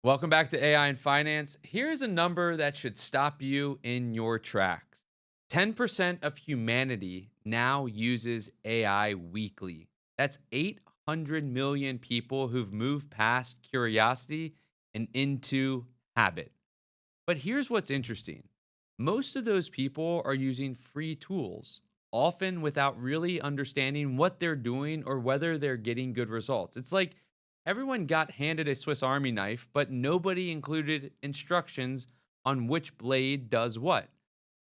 Welcome back to AI and Finance. Here's a number that should stop you in your tracks. 10% of humanity now uses AI weekly. That's 800 million people who've moved past curiosity and into habit. But here's what's interesting: most of those people are using free tools, often without really understanding what they're doing or whether they're getting good results. It's like everyone got handed a Swiss Army knife, but nobody included instructions on which blade does what.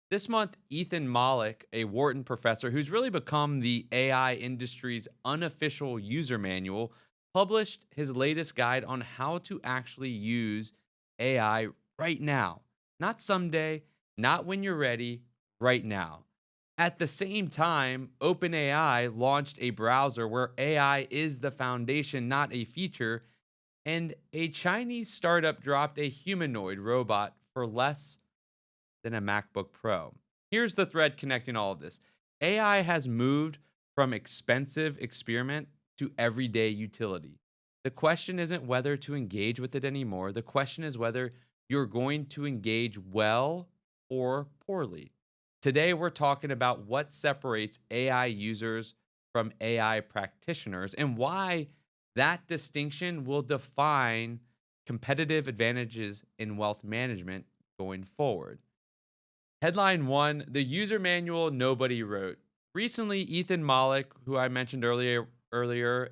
This month, Ethan Malik, a Wharton professor who's really become the AI industry's unofficial user manual, published his latest guide on how to actually use AI right now. Not someday, not when you're ready, right now. At the same time, OpenAI launched a browser where AI is the foundation, not a feature, and a Chinese startup dropped a humanoid robot for less than a MacBook Pro. Here's the thread connecting all of this: AI has moved from expensive experiment to everyday utility. The question isn't whether to engage with it anymore. The question is whether you're going to engage well or poorly. Today, we're talking about what separates AI users from AI practitioners and why that distinction will define competitive advantages in wealth management going forward. Headline one: the user manual nobody wrote. Recently, Ethan Malik, who I mentioned earlier,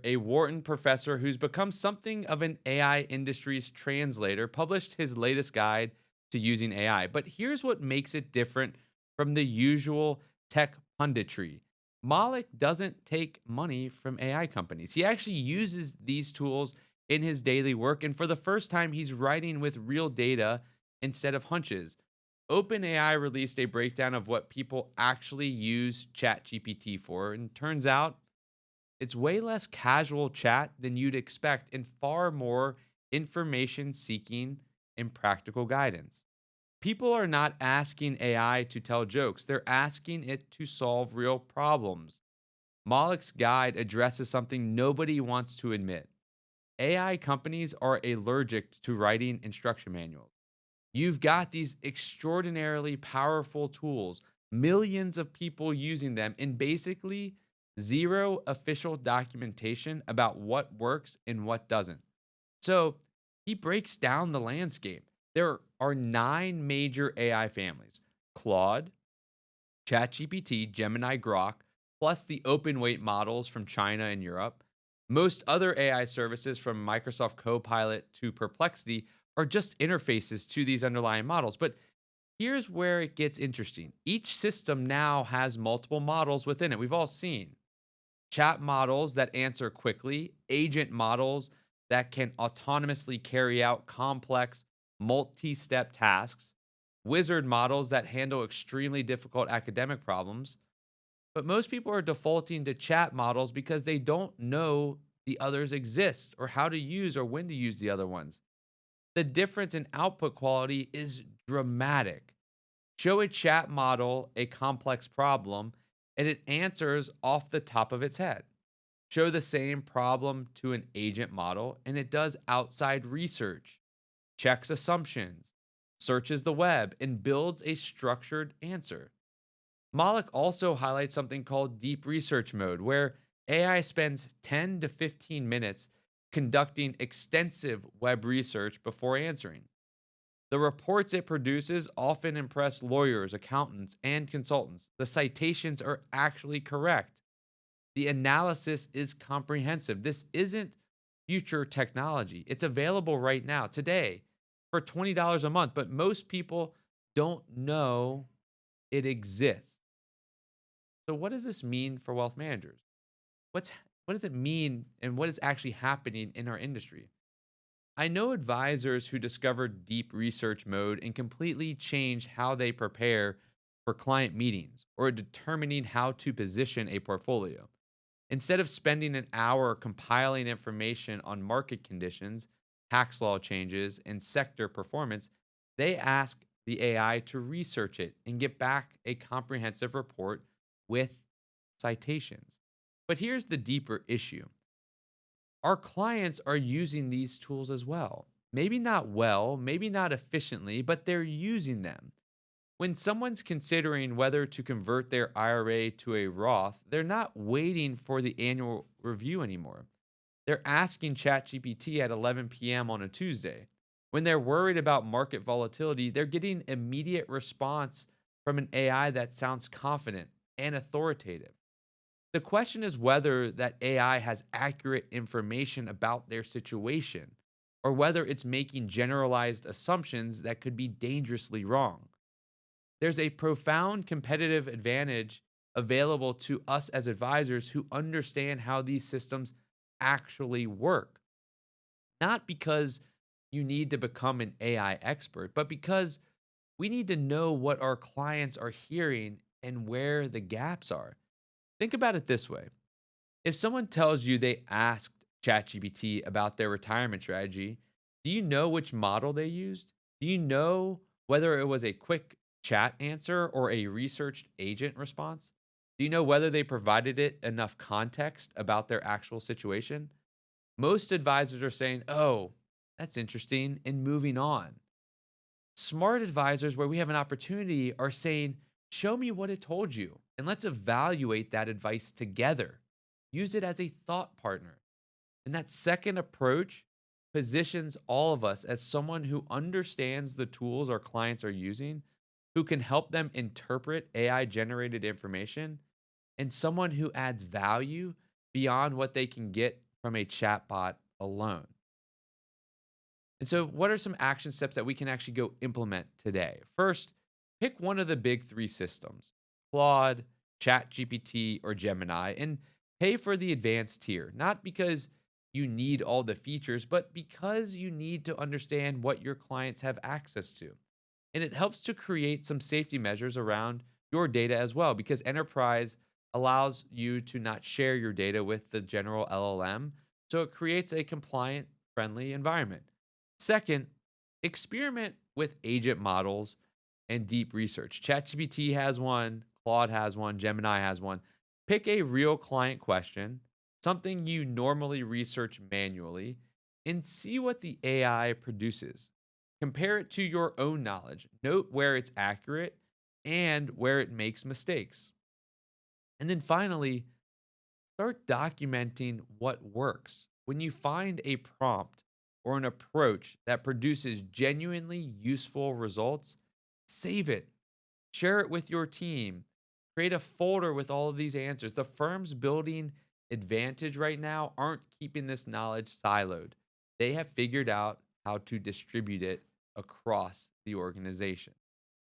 a Wharton professor who's become something of an AI industry's translator, published his latest guide to using AI. But here's what makes it different from the usual tech punditry. Malik doesn't take money from AI companies. He actually uses these tools in his daily work, and for the first time, he's writing with real data instead of hunches. OpenAI released a breakdown of what people actually use ChatGPT for, and turns out it's way less casual chat than you'd expect and far more information seeking and practical guidance. People are not asking AI to tell jokes, they're asking it to solve real problems. Malik's guide addresses something nobody wants to admit: AI companies are allergic to writing instruction manuals. You've got these extraordinarily powerful tools, millions of people using them, and basically zero official documentation about what works and what doesn't. So he breaks down the landscape. There are nine major AI families: Claude, ChatGPT, Gemini, Grok, plus the open weight models from China and Europe. Most other AI services, from Microsoft Copilot to Perplexity, are just interfaces to these underlying models. But here's where it gets interesting: each system now has multiple models within it. We've all seen chat models that answer quickly, agent models that can autonomously carry out complex multi step tasks, wizard models that handle extremely difficult academic problems. But most people are defaulting to chat models because they don't know the others exist or how to use or when to use the other ones. The difference in output quality is dramatic. Show a chat model a complex problem, and it answers off the top of its head. Show the same problem to an agent model, and it does outside research, checks assumptions, searches the web, and builds a structured answer. Malik also highlights something called deep research mode, where AI spends 10 to 15 minutes conducting extensive web research before answering. The reports it produces often impress lawyers, accountants, and consultants. The citations are actually correct. The analysis is comprehensive. This isn't future technology. It's available right now, today, for $20 a month, but most people don't know it exists. So, what does this mean for wealth managers? What's what does it mean and what is actually happening in our industry? I know advisors who discovered deep research mode and completely change how they prepare for client meetings or determining how to position a portfolio. Instead of spending an hour compiling information on market conditions, tax law changes, and sector performance, they ask the AI to research it and get back a comprehensive report with citations. But here's the deeper issue: our clients are using these tools as well. Maybe not well, maybe not efficiently, but they're using them. When someone's considering whether to convert their IRA to a Roth, they're not waiting for the annual review anymore. They're asking ChatGPT at 11 p.m. on a Tuesday. When they're worried about market volatility, they're getting immediate response from an AI that sounds confident and authoritative. The question is whether that AI has accurate information about their situation or whether it's making generalized assumptions that could be dangerously wrong. There's a profound competitive advantage available to us as advisors who understand how these systems actually work. Not because you need to become an AI expert, but because we need to know what our clients are hearing and where the gaps are. Think about it this way: if someone tells you they asked ChatGPT about their retirement strategy, do you know which model they used? Do you know whether it was a quick chat answer or a researched agent response? Do you know whether they provided it enough context about their actual situation? Most advisors are saying, oh, that's interesting, and moving on. Smart advisors, where we have an opportunity, are saying, show me what it told you, and let's evaluate that advice together. Use it as a thought partner. And that second approach positions all of us as someone who understands the tools our clients are using, who can help them interpret AI generated information, and someone who adds value beyond what they can get from a chatbot alone. And so, what are some action steps that we can actually go implement today? First, pick one of the big three systems: Claude, ChatGPT, or Gemini, and pay for the advanced tier, not because you need all the features, but because you need to understand what your clients have access to. And it helps to create some safety measures around your data as well, because enterprise allows you to not share your data with the general LLM. So it creates a compliant, friendly environment. Second, experiment with agent models and deep research. ChatGPT has one, Claude has one, Gemini has one. Pick a real client question, something you normally research manually, and see what the AI produces. Compare it to your own knowledge. Note where it's accurate and where it makes mistakes. And then finally, start documenting what works. When you find a prompt or an approach that produces genuinely useful results, save it, share it with your team, create a folder with all of these answers. The firms building advantage right now aren't keeping this knowledge siloed. They have figured out how to distribute it across the organization.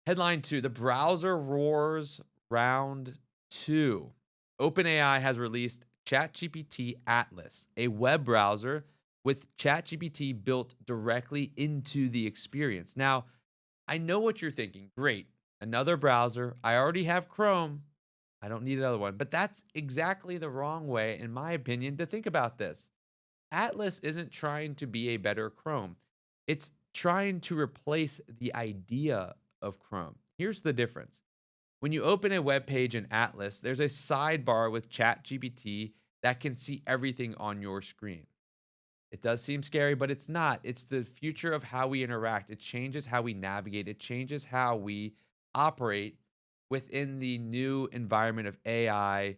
Headline two: the browser wars round two. OpenAI has released ChatGPT Atlas, a web browser with ChatGPT built directly into the experience. Now, I know what you're thinking. Great, another browser. I already have Chrome. I don't need another one. But that's exactly the wrong way, in my opinion, to think about this. Atlas isn't trying to be a better Chrome. It's trying to replace the idea of Chrome. Here's the difference. When you open a web page in Atlas, there's a sidebar with ChatGPT that can see everything on your screen. It does seem scary, but it's not. It's the future of how we interact. It changes how we navigate. It changes how we operate within the new environment of AI,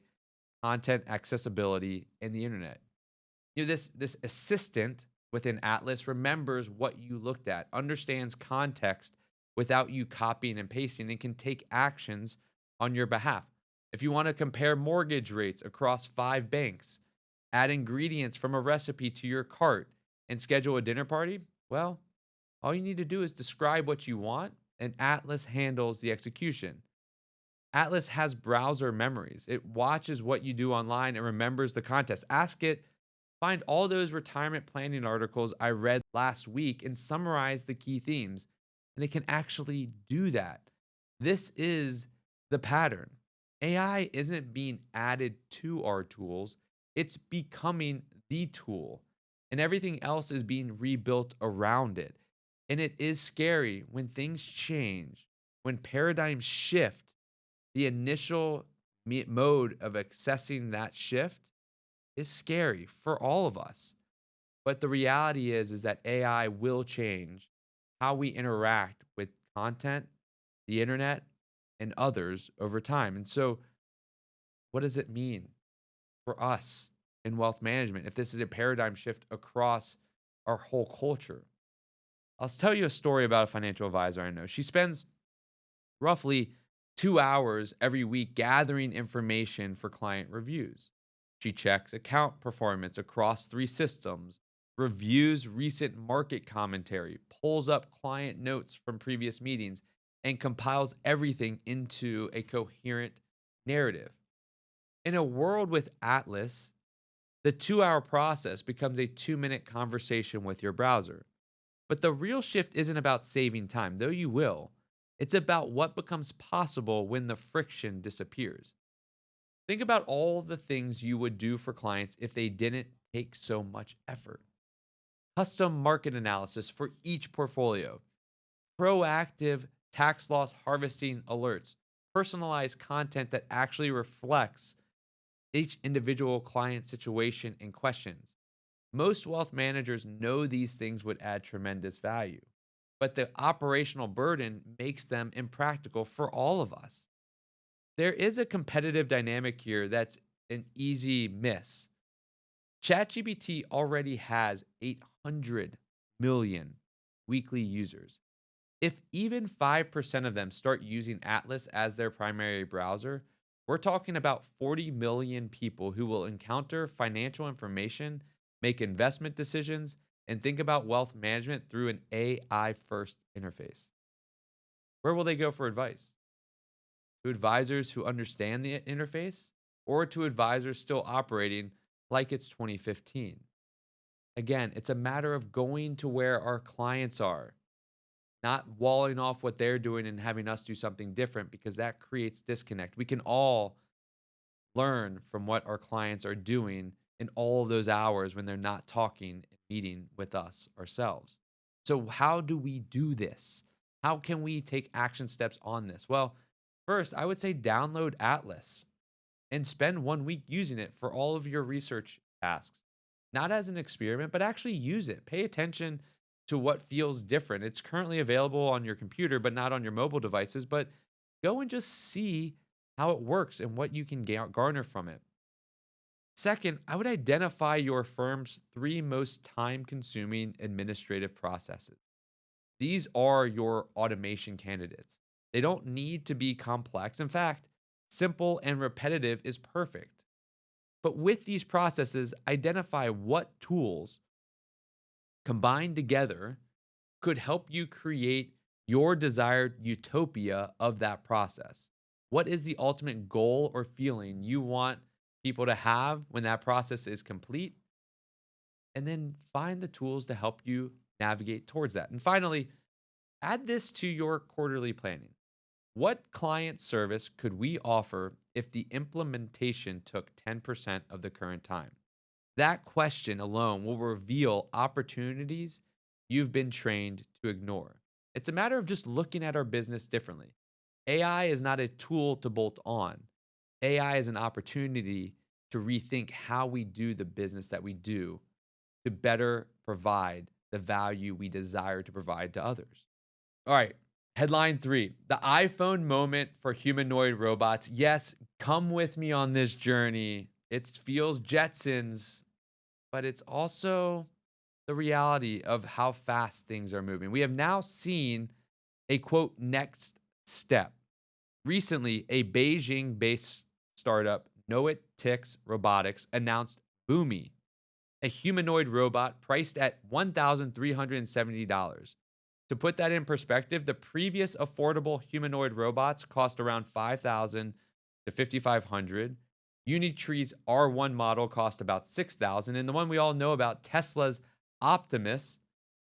content accessibility, and the internet. This assistant within Atlas remembers what you looked at, understands context without you copying and pasting, and can take actions on your behalf. If you want to compare mortgage rates across 5 banks, add ingredients from a recipe to your cart, and schedule a dinner party, well, all you need to do is describe what you want, and Atlas handles the execution. Atlas has browser memories. It watches what you do online and remembers the context. Ask it, find all those retirement planning articles I read last week and summarize the key themes. And it can actually do that. This is the pattern. AI isn't being added to our tools, it's becoming the tool. And everything else is being rebuilt around it. And it is scary when things change, when paradigms shift. The initial mode of accessing that shift is scary for all of us. But the reality is that AI will change how we interact with content, the internet, and others over time. And so, what does it mean for us in wealth management if this is a paradigm shift across our whole culture? I'll tell you a story about a financial advisor I know. She spends roughly 2 hours every week gathering information for client reviews. She checks account performance across three systems, reviews recent market commentary, pulls up client notes from previous meetings, and compiles everything into a coherent narrative. In a world with Atlas, the 2 hour process becomes a 2 minute conversation with your browser. But the real shift isn't about saving time, though you will. It's about what becomes possible when the friction disappears. Think about all the things you would do for clients if they didn't take so much effort. Custom market analysis for each portfolio, proactive tax loss harvesting alerts, personalized content that actually reflects each individual client situation and questions. Most wealth managers know these things would add tremendous value, but the operational burden makes them impractical for all of us. There is a competitive dynamic here that's an easy miss. ChatGPT already has 800 million weekly users. If even 5% of them start using Atlas as their primary browser, we're talking about 40 million people who will encounter financial information, make investment decisions, and think about wealth management through an AI first interface. Where will they go for advice? To advisors who understand the interface or to advisors still operating like it's 2015? Again, it's a matter of going to where our clients are, not walling off what they're doing and having us do something different because that creates disconnect. We can all learn from what our clients are doing in all of those hours when they're not talking and meeting with us ourselves. So, how do we do this? How can we take action steps on this? Well, first, I would say download Atlas and spend 1 week using it for all of your research tasks. Not as an experiment, but actually use it. Pay attention to what feels different. It's currently available on your computer, but not on your mobile devices. But go and just see how it works and what you can garner from it. Second, I would identify your firm's three most time consuming administrative processes. These are your automation candidates. They don't need to be complex. In fact, simple and repetitive is perfect. But with these processes, identify what tools combined together could help you create your desired utopia of that process. What is the ultimate goal or feeling you want people to have when that process is complete? And then find the tools to help you navigate towards that. And finally, add this to your quarterly planning. What client service could we offer if the implementation took 10% of the current time? That question alone will reveal opportunities you've been trained to ignore. It's a matter of just looking at our business differently. AI is not a tool to bolt on. AI is an opportunity to rethink how we do the business that we do to better provide the value we desire to provide to others. All right, headline 3, the iPhone moment for humanoid robots. Yes, come with me on this journey. It feels Jetsons, but it's also the reality of how fast things are moving. We have now seen a quote next step. Recently, a Beijing based startup, Noetix Robotics, announced Boomy, a humanoid robot priced at $1,370. To put that in perspective, the previous affordable humanoid robots cost around $5,000 to $5,500. Unitree's R1 model cost about $6,000, and the one we all know about, Tesla's Optimus,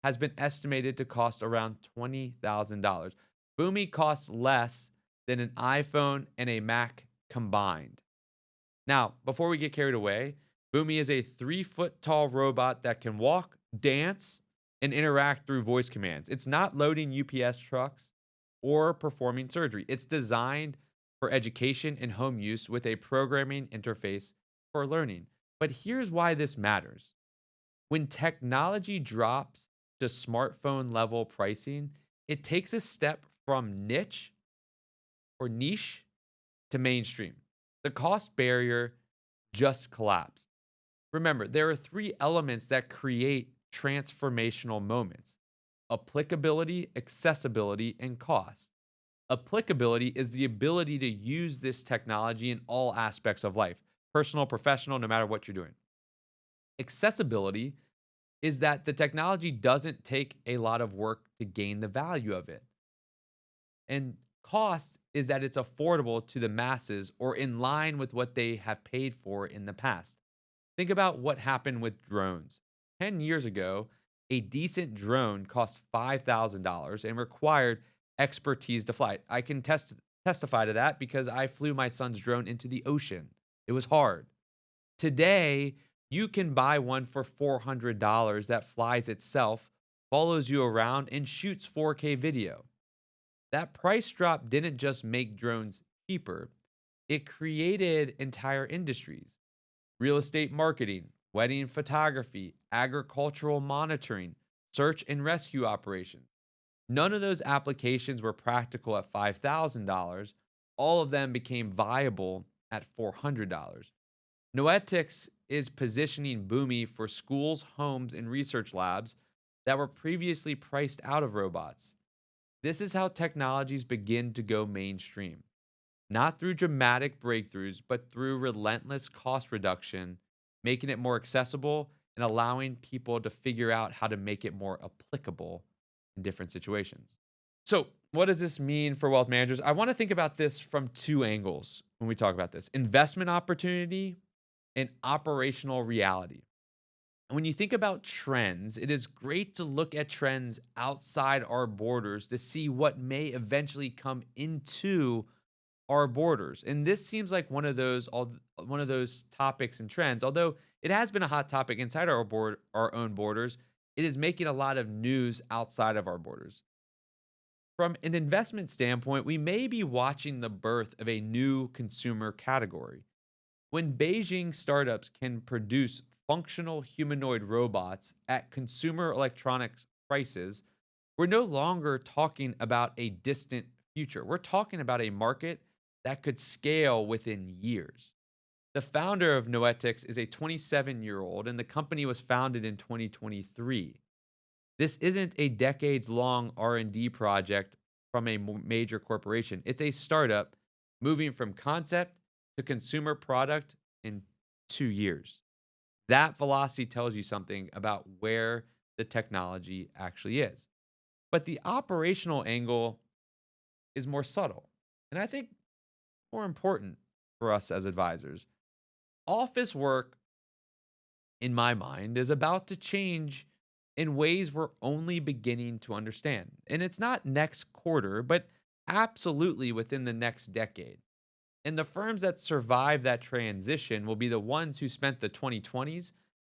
has been estimated to cost around $20,000. Boomy costs less than an iPhone and a Mac combined. Now, before we get carried away, Boomy is a 3-foot tall robot that can walk, dance, and interact through voice commands. It's not loading UPS trucks or performing surgery. It's designed for education and home use with a programming interface for learning. But here's why this matters. When technology drops to smartphone level pricing, it takes a step from niche to mainstream. The cost barrier just collapsed. Remember, there are three elements that create transformational moments: applicability, accessibility, and cost. Applicability is the ability to use this technology in all aspects of life, personal, professional, no matter what you're doing. Accessibility is that the technology doesn't take a lot of work to gain the value of it. And cost is that it's affordable to the masses or in line with what they have paid for in the past. Think about what happened with drones. 10 years ago, a decent drone cost $5,000 and required expertise to fly it. I can testify to that because I flew my son's drone into the ocean. It was hard. Today, you can buy one for $400 that flies itself, follows you around, and shoots 4K video. That price drop didn't just make drones cheaper, it created entire industries: real estate marketing, wedding photography, agricultural monitoring, search and rescue operations. None of those applications were practical at $5,000. All of them became viable at $400. Noetics is positioning Boomi for schools, homes, and research labs that were previously priced out of robots. This is how technologies begin to go mainstream, not through dramatic breakthroughs, but through relentless cost reduction, making it more accessible and allowing people to figure out how to make it more applicable in different situations. So, what does this mean for wealth managers? I want to think about this from two angles when we talk about this: investment opportunity and operational reality. And when you think about trends, it is great to look at trends outside our borders to see what may eventually come into our borders. And this seems like one of those topics and trends. Although it has been a hot topic inside our own borders, it is making a lot of news outside of our borders. From an investment standpoint, we may be watching the birth of a new consumer category. When Beijing startups can produce functional humanoid robots at consumer electronics prices, we're no longer talking about a distant future. We're talking about a market that could scale within years. The founder of Noetics is a 27-year-old, and the company was founded in 2023. This isn't a decades-long R&D project from a major corporation. It's a startup moving from concept to consumer product in 2 years. That velocity tells you something about where the technology actually is. But the operational angle is more subtle, and I think more important for us as advisors. Office work, in my mind, is about to change in ways we're only beginning to understand. And it's not next quarter, but absolutely within the next decade. And the firms that survive that transition will be the ones who spent the 2020s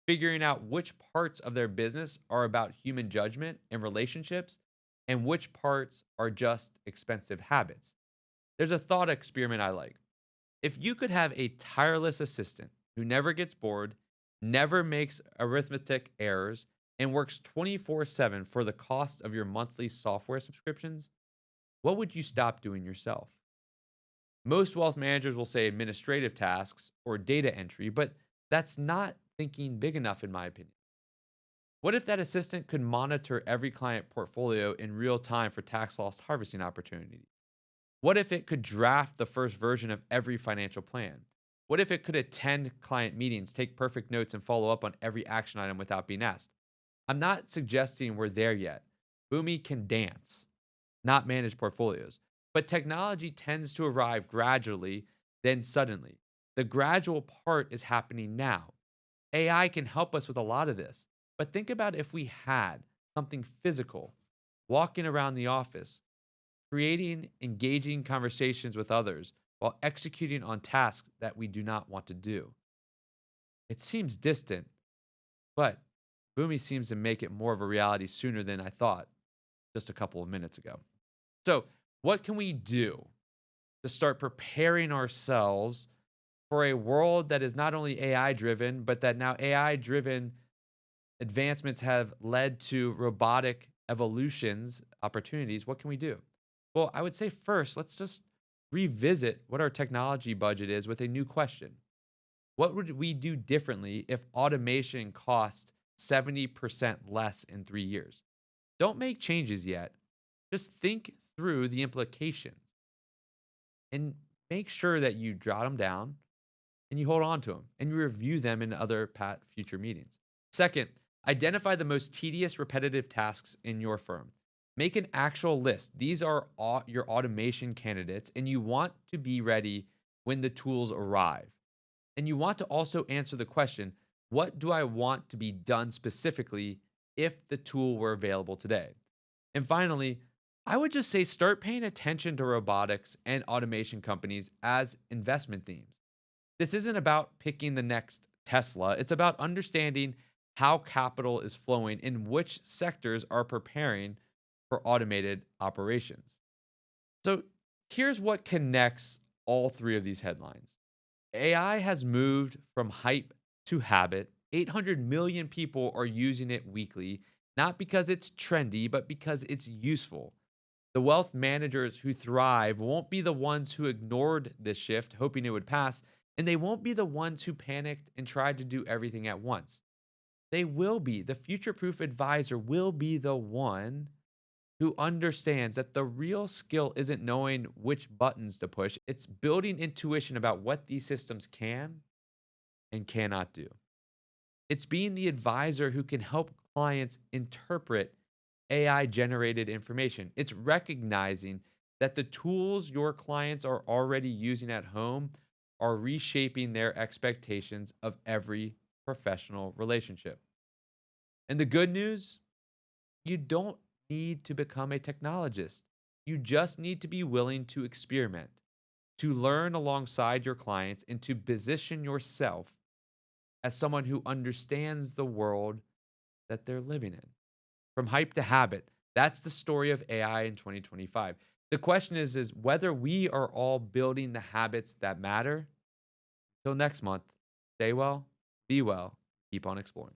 figuring out which parts of their business are about human judgment and relationships and which parts are just expensive habits. There's a thought experiment I like. If you could have a tireless assistant who never gets bored, never makes arithmetic errors, and works 24/7 for the cost of your monthly software subscriptions, what would you stop doing yourself? Most wealth managers will say administrative tasks or data entry, but that's not thinking big enough, in my opinion. What if that assistant could monitor every client portfolio in real time for tax loss harvesting opportunities? What if it could draft the first version of every financial plan? What if it could attend client meetings, take perfect notes, and follow up on every action item without being asked? I'm not suggesting we're there yet. Boomi can dance, not manage portfolios. But technology tends to arrive gradually, then suddenly. The gradual part is happening now. AI can help us with a lot of this. But think about if we had something physical, walking around the office, creating engaging conversations with others while executing on tasks that we do not want to do. It seems distant, but Boomi seems to make it more of a reality sooner than I thought just a couple of minutes ago. So, what can we do to start preparing ourselves for a world that is not only AI driven, but that now AI driven Advancements have led to robotic evolutions, opportunities. What can we do? Well, I would say first, let's just revisit what our technology budget is with a new question. What would we do differently if automation cost 70% less in 3 years? Don't make changes yet. Just think through the implications and make sure that you jot them down and you hold on to them and you review them in other future meetings. Second, identify the most tedious, repetitive tasks in your firm. Make an actual list. These are your automation candidates, and you want to be ready when the tools arrive. And you want to also answer the question, what do I want to be done specifically if the tool were available today? And finally, I would just say start paying attention to robotics and automation companies as investment themes. This isn't about picking the next Tesla, it's about understanding how capital is flowing and which sectors are preparing for automated operations. So here's what connects all three of these headlines. AI has moved from hype to habit. 800 million people are using it weekly, not because it's trendy, but because it's useful. The wealth managers who thrive won't be the ones who ignored this shift, hoping it would pass, and they won't be the ones who panicked and tried to do everything at once. They will be. The future proof advisor will be the one who understands that the real skill isn't knowing which buttons to push, it's building intuition about what these systems can and cannot do. It's being the advisor who can help clients interpret AI generated information. It's recognizing that the tools your clients are already using at home are reshaping their expectations of every professional relationship. And the good news, you don't need to become a technologist. You just need to be willing to experiment, to learn alongside your clients, and to position yourself as someone who understands the world that they're living in. From hype to habit, that's the story of AI in 2025. The question is whether we are all building the habits that matter. Till next month, stay well, be well, keep on exploring.